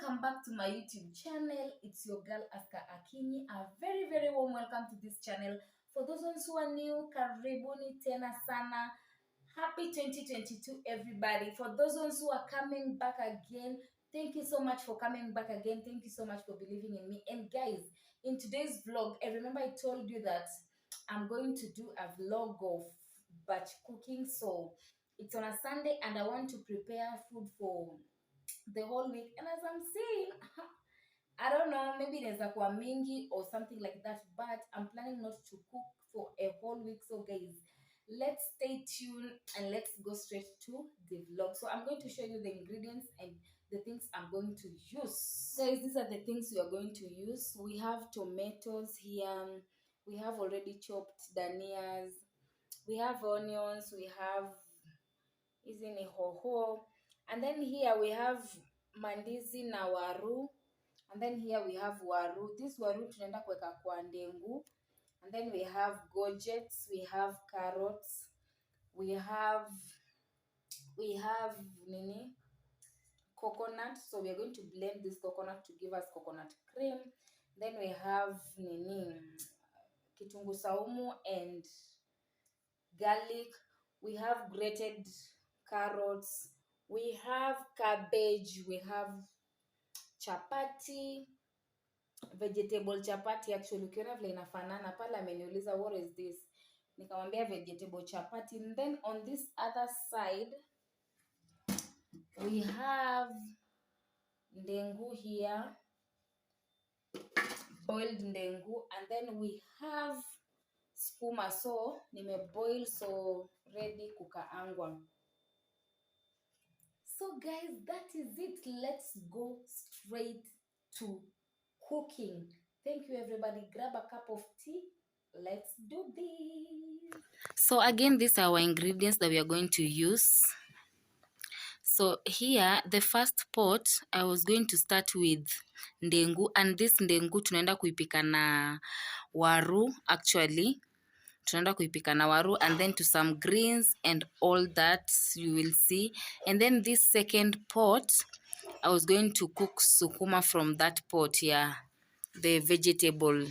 welcome back to my YouTube channel. It's your girl Aska Akinyi. A very warm welcome to this channel. For those ones who are new, karibuni tena sana. Happy 2022 everybody. For those ones who are coming back again, thank you so much for coming back again. Thank you so much for believing in me. And guys, in today's vlog, I remember I told you that I'm going to do a vlog of batch cooking. So it's on a Sunday and I want to prepare food for the whole week. And as I'm saying, I don't know, maybe there's a kwa mingi or something like that, but I'm planning not to cook for a whole week. So guys, let's stay tuned and let's go straight to the vlog. So I'm going to show you the ingredients and the things I'm going to use. Guys, these are the things we are going to use. We have tomatoes here, we have already chopped danias, we have onions, we have isn't hoho, and then here we have mandizi na waru, and then here we have waru. This waru tunaenda kuweka kwa ndengu, and then we have gourgets, we have carrots, we have nini, coconut. So we are going to blend this coconut to give us coconut cream. Then we have nini, kitungu saumu and garlic. We have grated carrots, we have cabbage, we have chapati, vegetable chapati. Actually ukiona vile inafanana pale ameniuliza what is this, nikamwambia vegetable chapati. And then on this other side we have ndengu here, boiled ndengu, and then we have skuma. So nimeboil, so ready kukaangwa. So guys, that is it. Let's go straight to cooking. Thank you everybody. Grab a cup of tea. Let's do this. So again, these are our ingredients that we are going to use. So here, the first pot, I was going to start with ndengu, and this ndengu tunaenda kuipika na waru. Actually tunaenda kuipika na waru, and then to some greens and all that you will see. And then this second pot, I was going to cook sukuma from that pot here, the vegetable.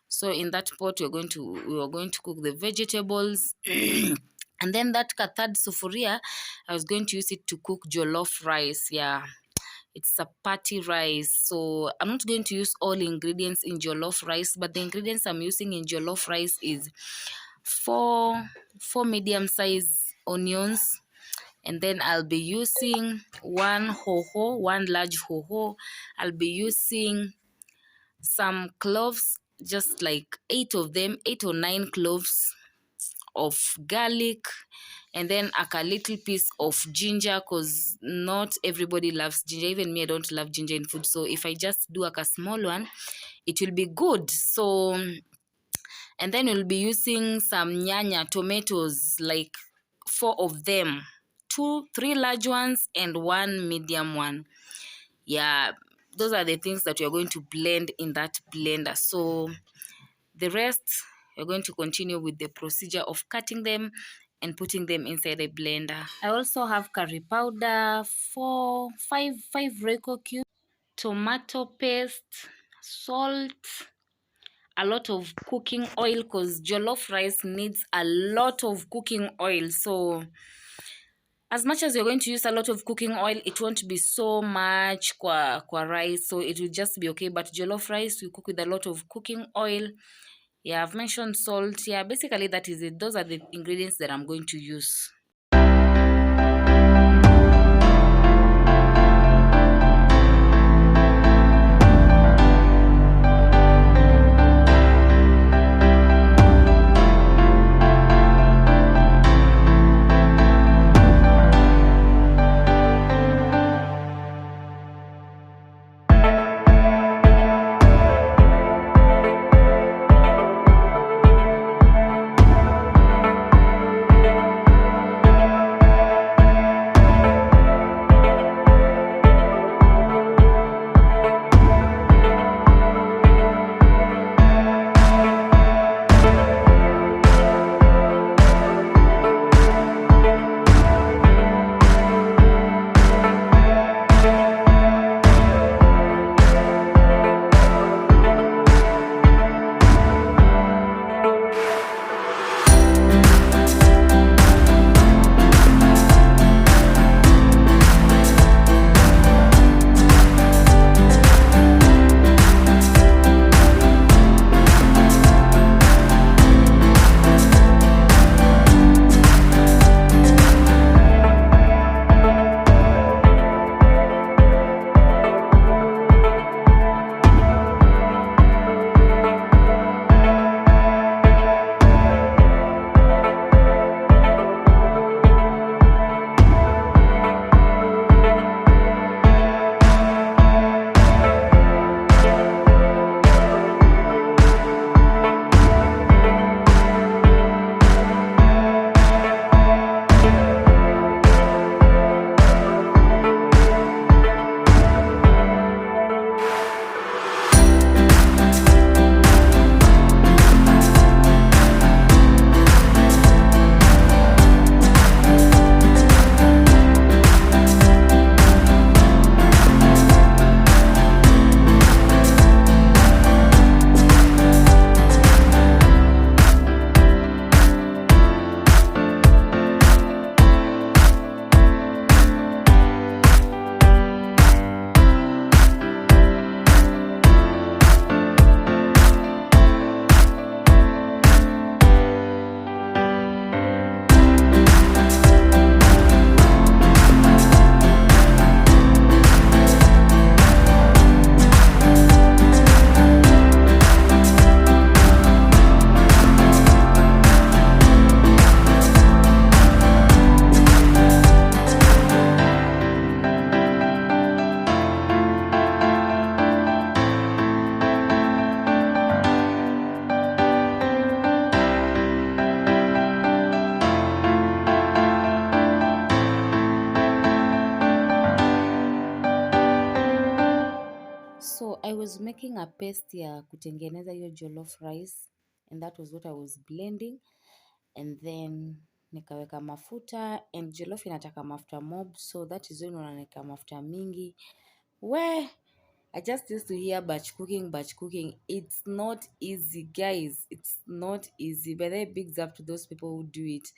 So in that pot we were going to cook the vegetables. And then that third sufuria, I was going to use it to cook jollof rice. Yeah, it's a party rice. So I'm not going to use all ingredients in jollof rice, but the ingredients I'm using in jollof rice is four medium size onions, and then I'll be using one large hoho. I'll be using some cloves, just like 8 or 9 cloves of garlic, and then a little piece of ginger, because not everybody loves ginger. Even me, I don't love ginger in food. So if I just do a small one, it will be good. So, and then we'll be using some nyanya, tomatoes, like 4 of them, 3 large ones and 1 medium one. Yeah, those are the things that we are going to blend in that blender. So the rest, we're going to continue with the procedure of cutting them and putting them inside the blender. I also have curry powder, 5 Royco cubes, tomato paste, salt, a lot of cooking oil, because jollof rice needs a lot of cooking oil. So as much as you're going to use a lot of cooking oil, it won't be so much kwa rice, so it will just be okay. But jollof rice, you cook with a lot of cooking oil. Yeah, I've mentioned salt. Yeah, basically that is it. Those are the ingredients that I'm going to use. making a paste ya kutengeneza hiyo jollof rice, and that was what I was blending, and then nikaweka mafuta, and jollof inataka mafuta mob, so that is when unaweka mafuta mingi. I just used to hear batch cooking. It's not easy, guys. It's not easy. But they bigs up to those people who do it.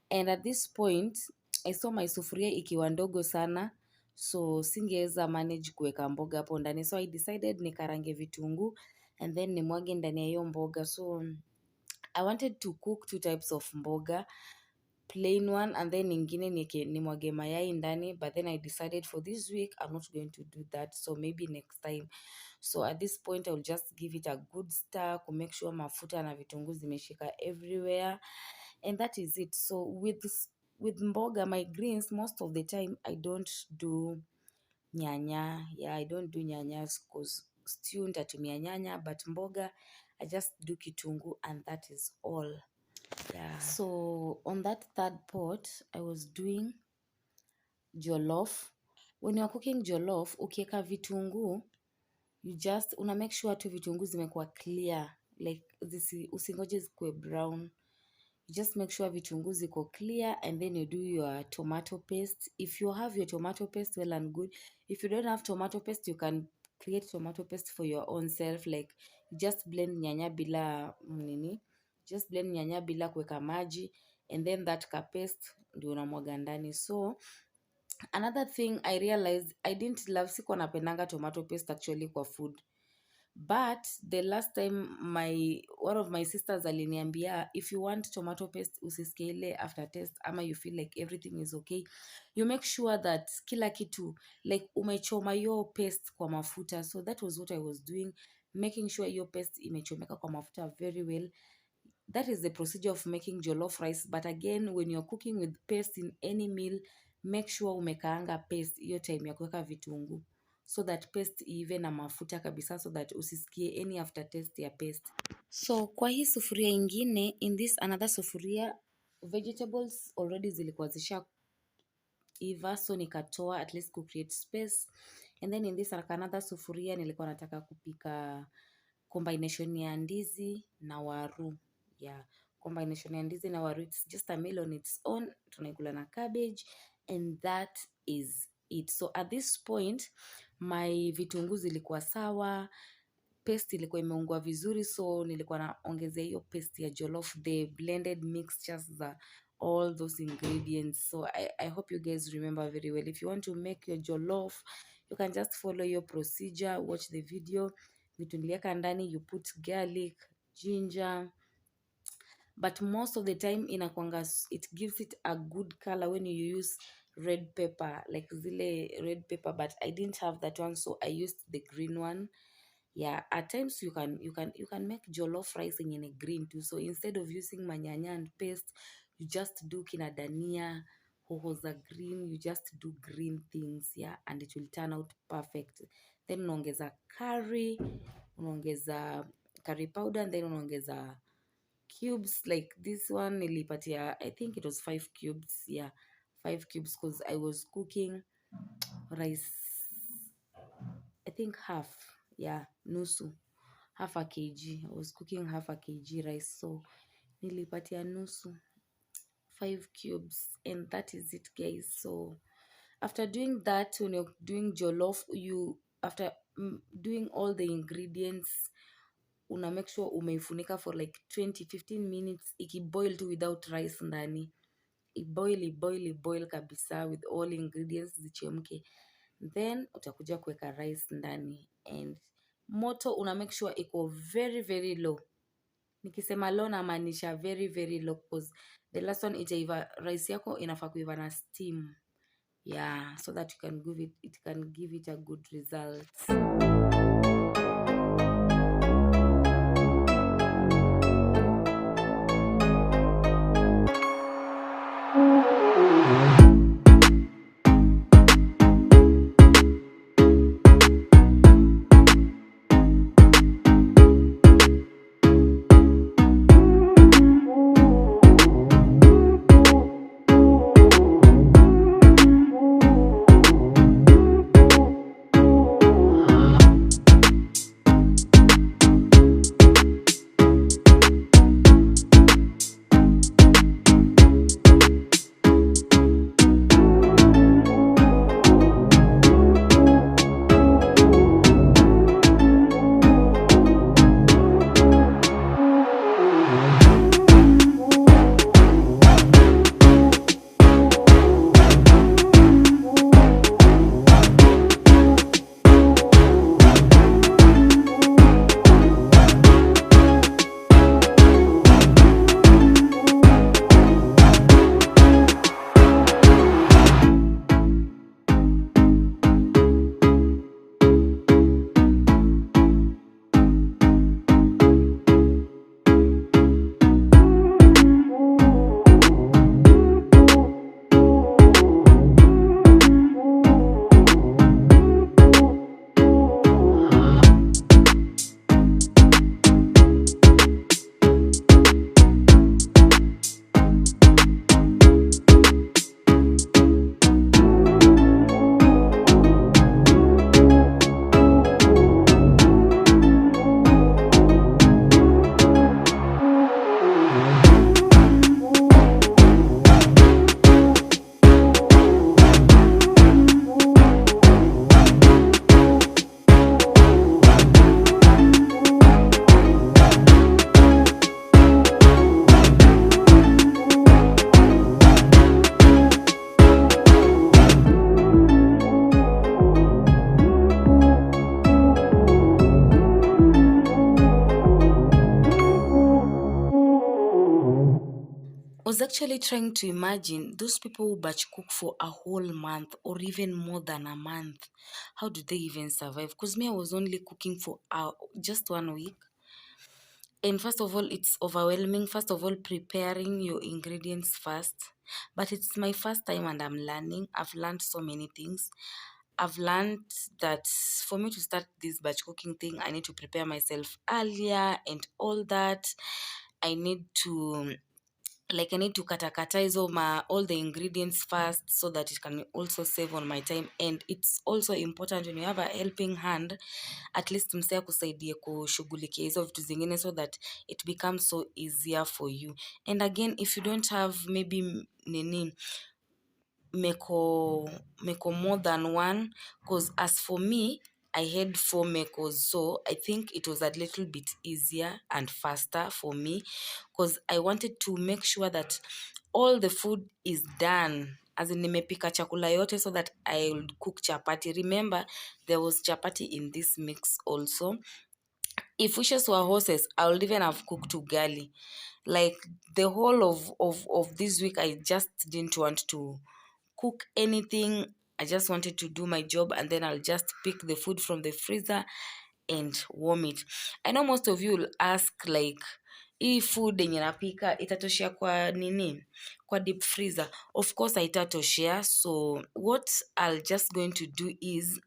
And at this point, I saw my sufuria ikiwa ndogo sana, so singeweza manage kuweka mboga hapo ndani. So I decided nikarange vitunguu and then nimwage ndani ya hiyo mboga. So I wanted to cook 2 types of mboga, plain one and then ingine nimwage mayai ndani, but then I decided for this week I'm not going to do that, so maybe next time. So at this point I'll just give it a good stir to make sure mafuta na vitunguu zimeshika everywhere, and that is it. So with mboga, my greens, most of the time I don't do nyanya. I don't do nyanyas because stew nitatumia nyanya, but mboga I just do kitunguu and that is all. So on that third pot, I was doing jollof. When you're cooking jollof, ukieka vitunguu, you just una make sure tu vitunguu zimekuwa clear, like usingoje zikuwe brown. You just make sure vitunguu ziko clear, and then you do your tomato paste. If you have your tomato paste, well and good. If you don't have tomato paste, you can create tomato paste for your own self, like just blend nyanya bila just blend nyanya bila kuweka maji, and then that ka paste ndio unamwaga ndani. So another thing I realized, I didn't love, sikuwa napendanga tomato paste actually kwa food, but the last time one of my sisters aliniambia, if you want tomato paste usisikie ile after taste, ama you feel like everything is okay, you make sure that kila kitu like umechoma hiyo paste kwa mafuta. So that was what I was doing, making sure hiyo paste imechomeka kwa mafuta very well. That is the procedure of making jollof rice, but again, when you're cooking with paste in any meal, make sure umekaanga paste hiyo time ya kuweka vitunguu, so that paste iive na mafuta kabisa, so that usisikie any aftertaste ya paste. So kwa hii sufuria ingine, in this another sufuria, vegetables already zilikuwa zisha iva, so nikatoa at least to create space. And then in this another sufuria nilikuwa nataka kupika combination ya ndizi na waru. Combination ya ndizi na waru, it's just a meal on its own, tunaikula na cabbage, and that is it. So at this point my vitunguu zilikuwa sawa, paste ilikuwa imeungwa vizuri, so nilikuwa naongezea hiyo paste ya jollof, the blended mixtures za all those ingredients. So I hope you guys remember very well. If you want to make your jollof, you can just follow your procedure, watch the video. Vitu niliweka ndani, you put garlic, ginger, but most of the time inakwanga, it gives it a good color when you use red pepper, like zile red pepper, but I didn't have that one, so I used the green one. At times you can make jollof rice in a green too. So instead of using manyanya and paste, you just do kina dania, hoho za green, you just do green things, and it will turn out perfect. Then unaongeza curry, unaongeza curry powder, and then unaongeza cubes, like this one nilipatia, I think it was 5 cubes. 5 cubes, because I was cooking rice, I think nusu, half a kg. I was cooking half a kg rice, so nilipatia nusu, 5 cubes, and that is it, guys. So after doing that, when you're doing jollof, after doing all the ingredients, una make sure umeifunika for like 20-15 minutes, ikiboil tu without rice ndani. Iboil kabisa with all ingredients zichemke, then utakuja kuweka rice ndani, and moto una make sure iko very very low. Nikisema low namaanisha very very low, because the last one itaiva, rice yako inafaa kuiva na steam, so that it can give it a good result. was actually trying to imagine those people who batch cook for a whole month or even more than a month. How do they even survive? Because me, I was only cooking for just 1 week. And first of all, it's overwhelming. First of all, preparing your ingredients first. But it's my first time and I'm learning. I've learned so many things. I've learned that for me to start this batch cooking thing, I need to prepare myself earlier and all that. I need to I need to categorize all the ingredients first so that it can also save on my time. And it's also important when you have a helping hand, at least msee akusaidie kushughulikia hizo vitu zingine so that it becomes so easier for you. And again, if you don't have maybe meko more than one, because as for me, I had 4 mekos, so I think it was a little bit easier and faster for me because I wanted to make sure that all the food is done, as in nimepika chakula yote so that I would cook chapati. Remember, there was chapati in this mix also. If wishes were horses, I would even have cooked ugali. Like the whole of this week, I just didn't want to cook anything. I just wanted to do my job, and then I'll just pick the food from the freezer and warm it. I know most of you will ask like, hii food yenye napika itatoshea kwa nini, kwa deep freezer? Of course haitatoshea. So what I'll just going to do is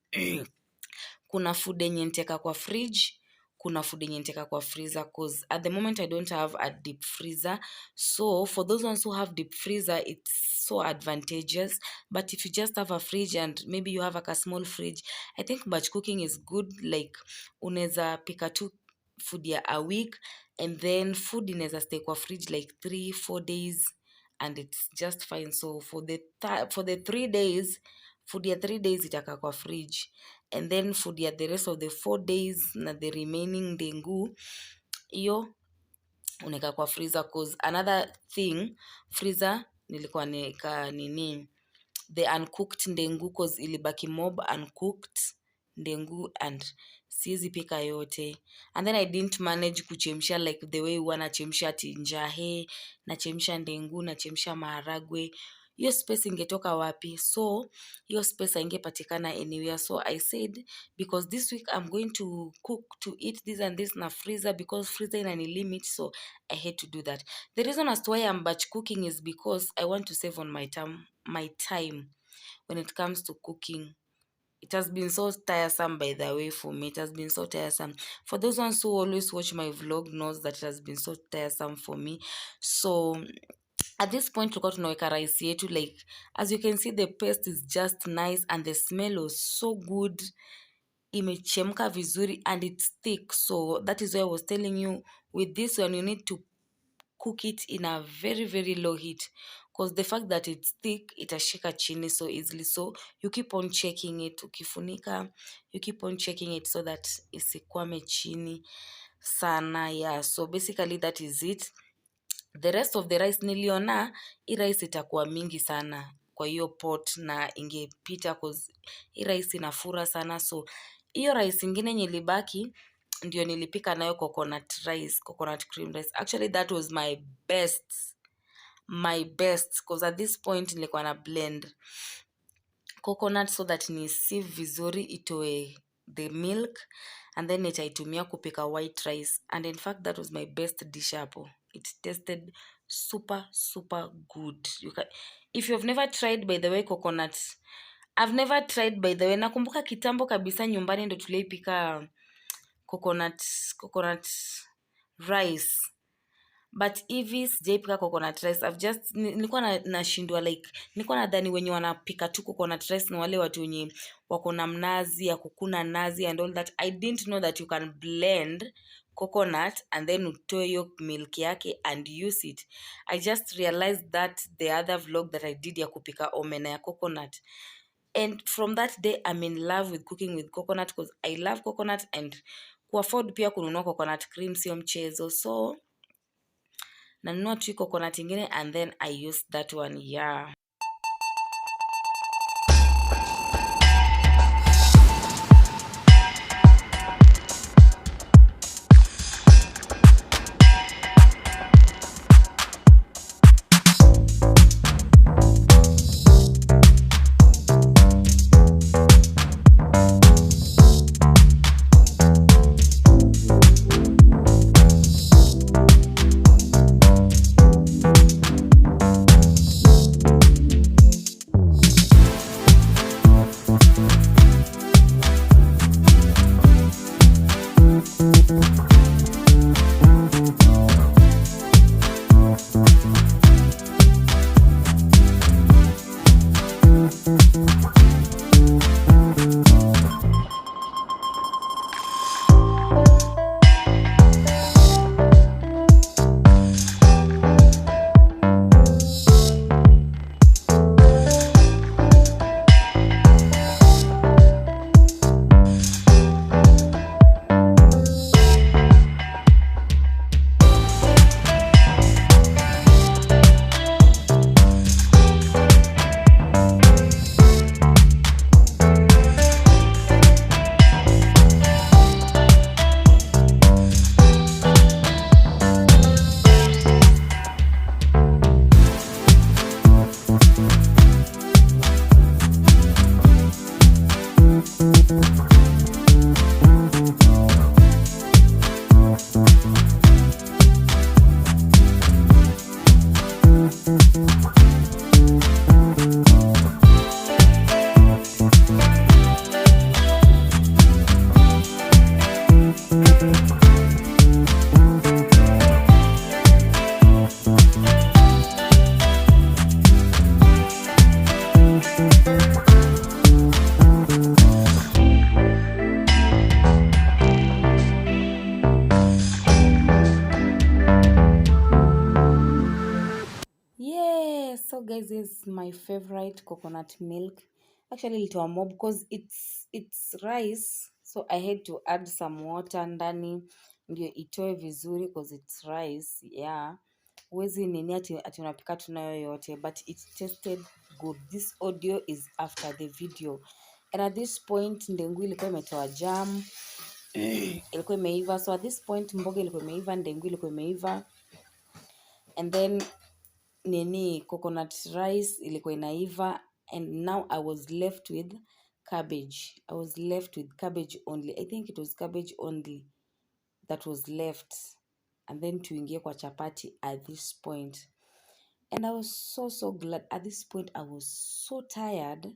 kuna food yenye niteka kwa fridge, kuna food yenye niteka kwa freezer, because at the moment I don't have a deep freezer. So for those ones who have deep freezer, it's so advantageous. But if you just have a fridge and maybe you have like a small fridge, I think batch cooking is good. Like unaweza pika tu food ya a week, and then food inaweza stay kwa fridge like 3-4 days and it's just fine. So for the 3 days, food ya 3 days itakaa kwa fridge, and then food ya the rest of the 4 days na the remaining ndengu hiyo unaweka kwa freezer. Cause another thing, freezer nilikuwa naweka the uncooked ndengu, cause ilibaki mob uncooked ndengu and siwezi pika yote. And then I didn't manage kuchemsha like the way wanachemsha ati njahe, nachemsha ndengu, nachemsha maharagwe. Hiyo space ingetoka wapi? So hiyo space haingepatikana anywhere. So I said, because this week I'm going to cook to eat this and this na freezer, because freezer inani limit, so I had to do that. The reason as to why I'm batch cooking is because I want to save on my time when it comes to cooking. It has been so tiresome, by the way, for me. It has been so tiresome. For those ones who always watch my vlog knows that it has been so tiresome for me. So at this point, tulikuwa tunaweka rice yetu, like as you can see, the paste is just nice and the smell was so good. Imechemka vizuri and it's thick. So that is why I was telling you, with this one you need to cook it in a very, very low heat, because the fact that it's thick, itashika chini so easily. So you keep on checking it, ukifunika, you keep on checking it so that isikwame chini sana. Yeah, so basically that is it. The rest of the rice niliona, hii rice itakuwa mingi sana kwa hiyo pot na ingepita, cause hii rice inafura sana. So hiyo rice ingine yenye ilibaki ndio nilipika nayo coconut cream rice. Actually that was my best, because at this point nilikuwa na blend coconut so that ni sieve vizuri itoe the milk, and then nitaitumia kupika white rice, and in fact that was my best dish hapo. It tasted super good. If you've never tried, by the way, coconut, I've never tried, by the way. Nakumbuka kitambo kabisa nyumbani ndo tuliipika coconut rice, but hivi sijaipika coconut rice. I've just nilikuwa nashindwa like, nilikuwa nadhani wenye wanapika tu coconut rice na wale watu wenye wako na mnazi ya kukuna nazi and all that. I didn't know that you can blend coconut and then utoe hiyo milk yake and use it. I just realized that the other vlog that I did ya kupika omena ya coconut, and from that day I'm in love with cooking with coconut, because I love coconut, and kuafford pia kununua coconut cream sio mchezo. So nanunua tu coconut ingine and then I use that one. Yeah. So guys, this is my favorite coconut milk. Actually ilitoa mob because it's rice, so I had to add some water ndani ndio itoe vizuri because it's rice. Yeah, huwezi nini ati unapika tunayo yote, but it tasted good. This audio is after the video, and at this point ndengu ilikuwa imetoa jam ilikuwa imeiva. So at this point mboga ilikuwa imeiva, ndengu ilikuwa imeiva, and then nini coconut rice ilikuwa inaiva, and now I was left with cabbage. I was left with cabbage only. I think it was cabbage only that was left, and then tuingie kwa chapati at this point. And I was so glad. At this point I was so tired.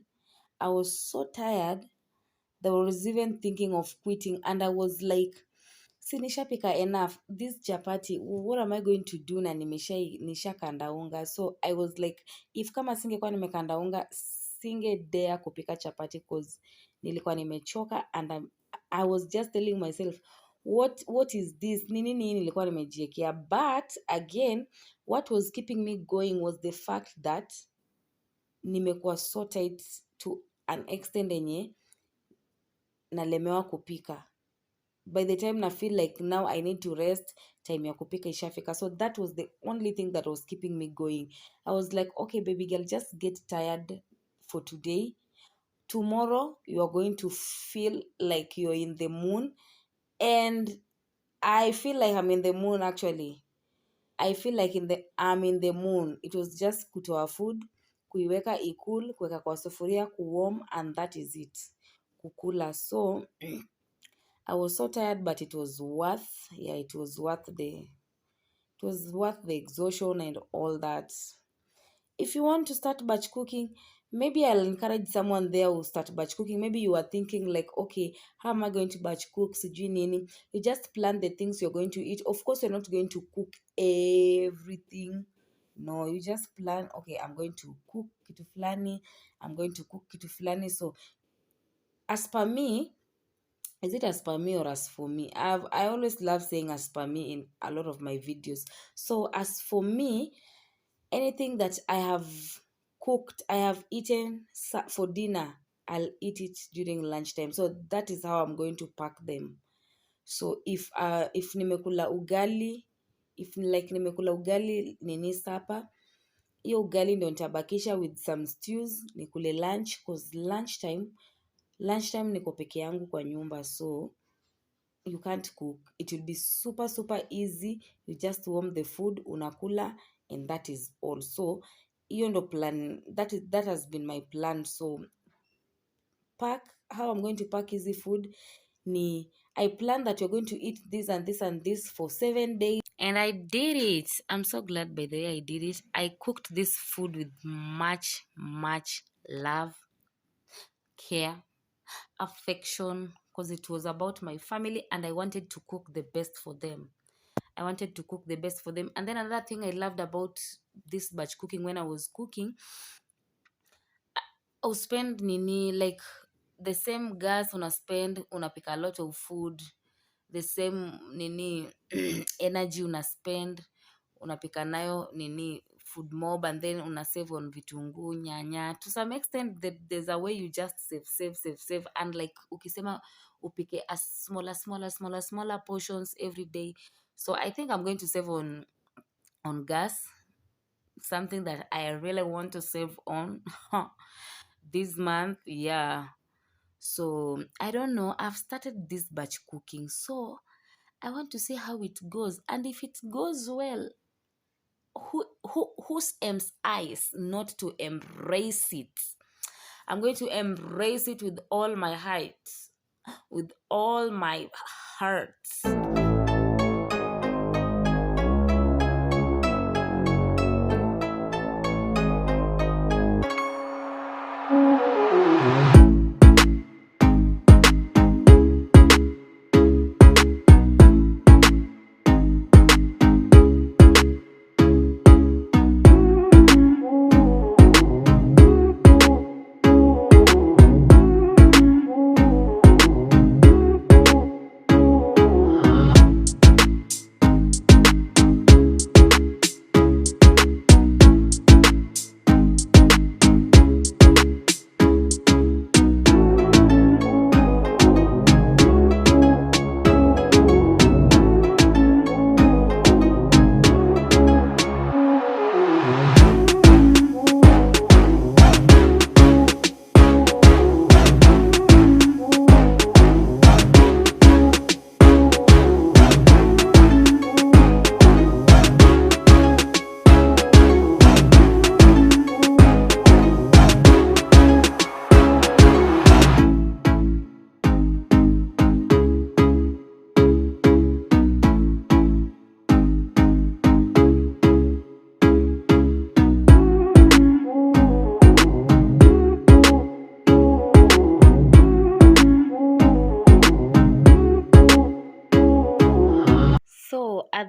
I was so tired that I was even thinking of quitting, and I was like, si nishapika enough this chapati, what am I going to do na nishakanda unga. So I was like, if kama singekuwa nimekanda unga singe dare kupika chapati cause nilikuwa nimechoka, and I was just telling myself what is this, nini nilikuwa nimejiekea. But again, what was keeping me going was the fact that nimekuwa so tight to an extent enye nalemewa kupika. By the time I feel like now I need to rest, time ya kupika ishafika. So that was the only thing that was keeping me going. I was like, okay baby girl, just get tired for today. Tomorrow you are going to feel like you're in the moon. And I feel like I'm in the moon actually. I feel like I'm in the moon. It was just kutoa food, kuiweka ikul, kuweka kwa sufuria, kuwarm, and that is it. Kukula. So I was so tired, but it was worth the exhaustion and all that. If you want to start batch cooking, maybe I'll encourage someone there who start batch cooking. Maybe you are thinking like, okay, how am I going to batch cook? Sijui nini. You just plan the things you're going to eat. Of course, you're not going to cook everything. No, you just plan, okay, I'm going to cook kitu fulani, I'm going to cook kitu fulani. So as per me, is it as per me or as for me? I always love saying as per me in a lot of my videos. So as for me, anything that I have cooked, I have eaten for dinner, I'll eat it during lunchtime. So that is how I'm going to pack them. So if nimekula ugali, nimekula ugali nini sapa, hiyo ugali ndio nitabakisha with some stews nikule lunch, because lunchtime niko peke yangu kwa nyumba, so you can't cook. It will be super easy. You just warm the food, unakula, and that is all. So hiyo ndo plan, that has been my plan. So how I'm going to pack easy food ni I plan that you're going to eat this and this and this for 7 days, and I did it. I'm so glad, by the way, I did it. I cooked this food with much love, care, affection, because it was about my family and I wanted to cook the best for them. And then another thing I loved about this batch cooking, when I was cooking, I would spend like the same gas unapika a lot of food, the same energy unapika nayo food mob, and then save on vitunguu, nyanya. To some extent there's a way you just save, and like ukisema upike a smaller portions every day. So I think I'm going to save on gas, something that I really want to save on this month. Yeah, so I don't know, I've started this batch cooking, so I want to see how it goes, and if it goes well, whose aims eyes not to embrace it? I'm going to embrace it with all my heart, with all my heart.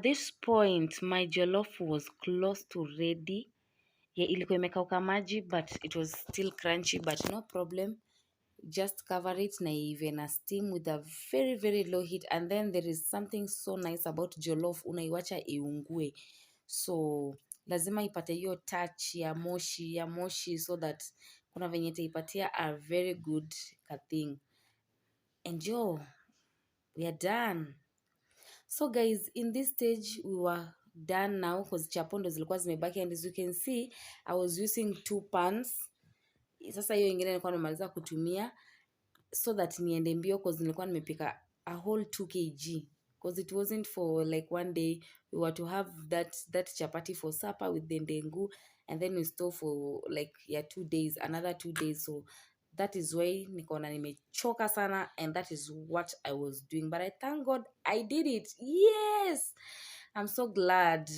this point my jollof was close to ready. Yeah, ilikuwa imekauka maji but it was still crunchy, but no problem. Just cover it na even a steam with a very very low heat, and then there is something so nice about jollof, unaiwacha iungue, so lazima ipate hiyo touch ya moshi so that kuna venye itaipatia a very good thing. And yo, we are done. So guys, in this stage we were done now because chapo ndo zilikuwa zimebaki, and as you can see I was using 2 pans. Sasa hiyo ingine nilikuwa nimaliza kutumia so that niende mbio because nilikuwa nimepika a whole 2 kg because it wasn't for like one day. We were to have that chapati for supper with the ndengu, and then we store for like 2 days, another 2 days. So that is why nikaona nimechoka sana, and that is what I was doing, but I thank God I did it. Yes, I'm so glad.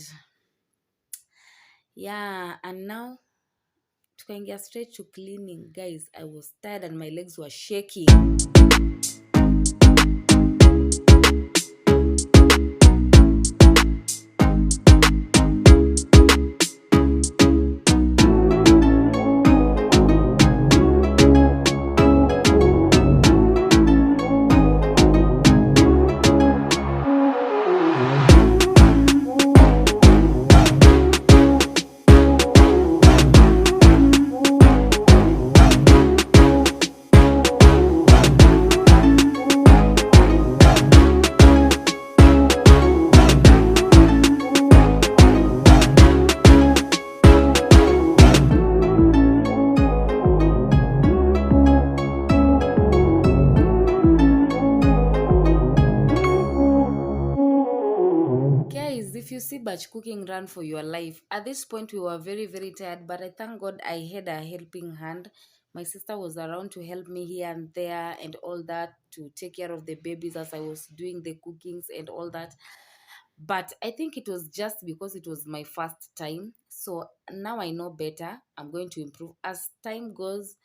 Yeah, and now tukaingia straight to cleaning. Guys, I was tired and my legs were shaking. If you see batch cooking, run for your life. At this point we were very very tired, but I thank God I had a helping hand. My sister was around to help me here and there and all that, to take care of the babies as I was doing the cookings and all that. But I think it was just because it was my first time, so now I know better. I'm going to improve as time goes.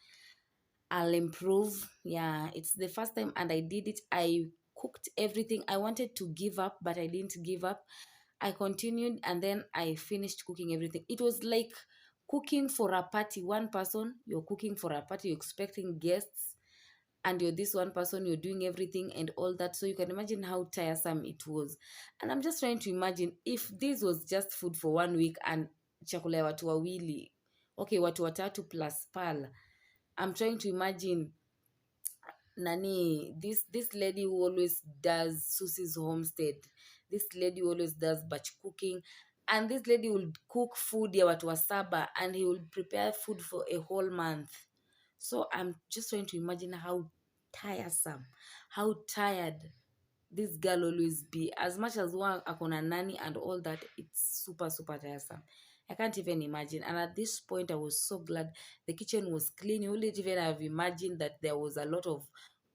I'll improve. Yeah, it's the first time and I did it. I cooked everything. I wanted to give up, but I didn't give up. I continued, and then I finished cooking everything. It was like cooking for a party. One person, you're cooking for a party, you're expecting guests, and you're this one person, you're doing everything and all that. So you can imagine how tiresome it was. And I'm just trying to imagine if this was just food for 1 week and chakula ya watu wawili. Okay, watu watatu plus pal. I'm trying to imagine this lady who always does Susie's Homestead, this lady who always does batch cooking, and this lady will cook food ya watu wa saba, and he will prepare food for a whole month. So I'm just trying to imagine how tiresome, how tired this girl always be. As much as one akona nani and all that, it's super super tiresome. I can't even imagine. And at this point I was so glad the kitchen was clean. You wouldn't even have imagined that there was a lot of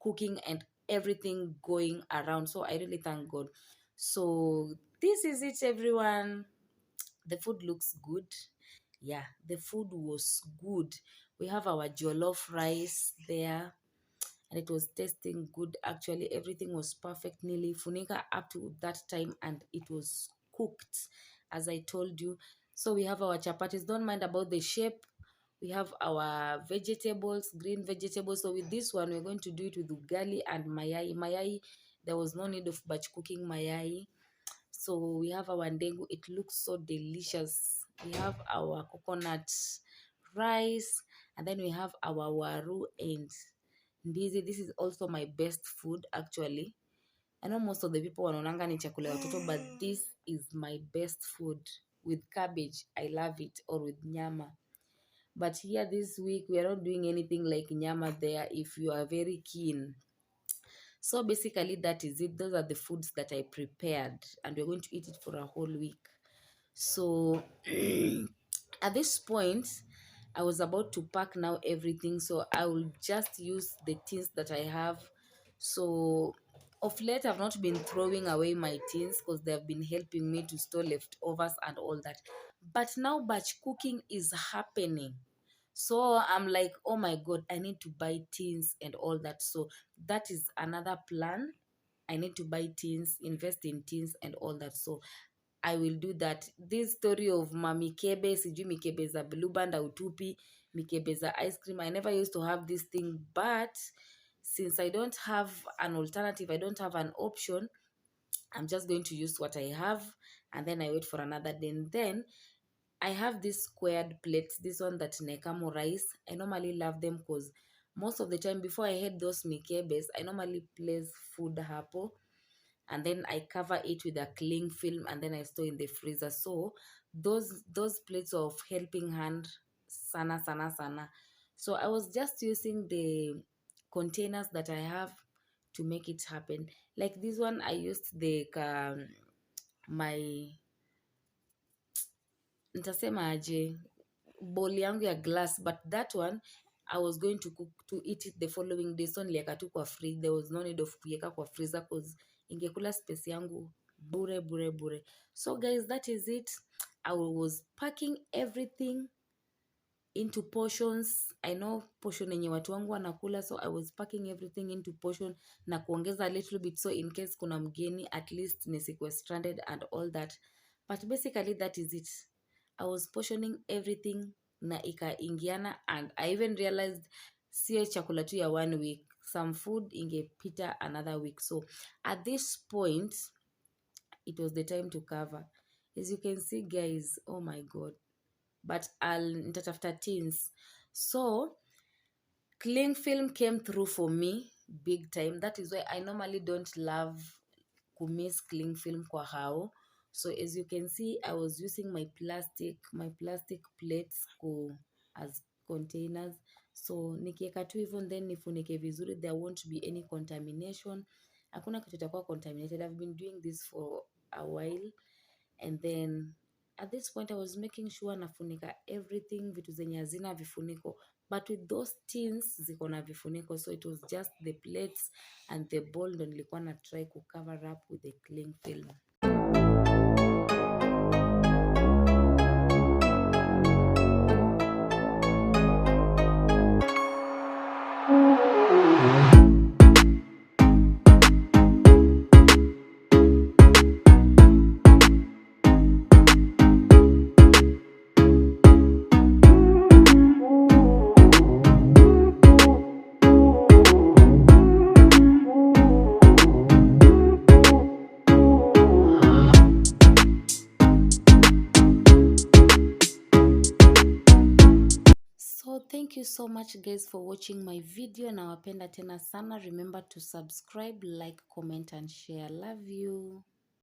cooking and everything going around. So I really thank God. So this is it, everyone. The food looks good. Yeah, the food was good. We have our jollof rice there, and it was tasting good. Actually, everything was perfect. Nilifunika up to that time and it was cooked, as I told you. So we have our chapatis. Don't mind about the shape. We have our vegetables, green vegetables. So with this one, we're going to do it with ugali and mayai. There was no need of batch cooking mayai. So we have our ndengu. It looks so delicious. We have our coconut rice, and then we have our waru and ndizi. This is also my best food actually. I know most of the people wanaonanga ni chakula ya watoto, but this is my best food with cabbage. I love it, or with nyama. But here this week we are not doing anything like nyama there, if you are very keen. So basically that is it. Those are the foods that I prepared, and we're going to eat it for a whole week. So at this point I was about to pack now everything, so I will just use the tins that I have. So of late I've not been throwing away my tins because they have been helping me to store leftovers and all that. But now batch cooking is happening, so I'm like, oh my God, I need to buy tins and all that. So that is another plan. I need to buy tins, invest in tins and all that. So I will do that. This story of mamikebe, sijui mikebe za blue band au tupi, mikebe za ice cream, I never used to have this thing, but since I don't have an alternative, I don't have an option, I'm just going to use what I have, and then I wait for another day. And then I have these squared plates, this one that nekamo rice. I normally love them because most of the time before I had those mikebes, I normally place food hapo, and then I cover it with a cling film, and then I store in the freezer. So those plates of helping hand, sana sana sana. So I was just using the containers that I have to make it happen. Like this one, I used the my nitasema aje, bowl yangu ya glass, but that one I was going to cook to eat it the following day, so nilieka tu kwa fridge. There was no need of kuiweka kwa freezer cause ingekula space yangu bure. So guys, that is it. I was packing everything into portions. I know portion yenye watu wangu wanakula, so I was packing everything into portion na kuongeza a little bit, so in case kuna mgeni at least nisikuwe stranded and all that. But basically that is it. I was portioning everything na ikaingiana, and I even realized sio chakula tu ya 1 week, some food ingepita another week. So at this point it was the time to cover. As you can see guys, oh my god, but nitatafuta tins. So cling film came through for me big time. That is why I normally don't love kumiss cling film kwa hao. So as you can see, I was using my plastic plates as containers. So nikieka tu hivyo, then nifunike vizuri, there won't be any contamination. Hakuna kitu itakuwa contaminated. I've been doing this for a while, and then at this point I was making sure nafunika everything, vitu zenye hazina vifuniko, but with those tins ziko na vifuniko. So it was just the plates and the bowl ndo nilikuwa na try ku cover up with the cling film. Thank you so much guys for watching my video. Nawapenda tena sana. Remember to subscribe, like, comment and share. Love you.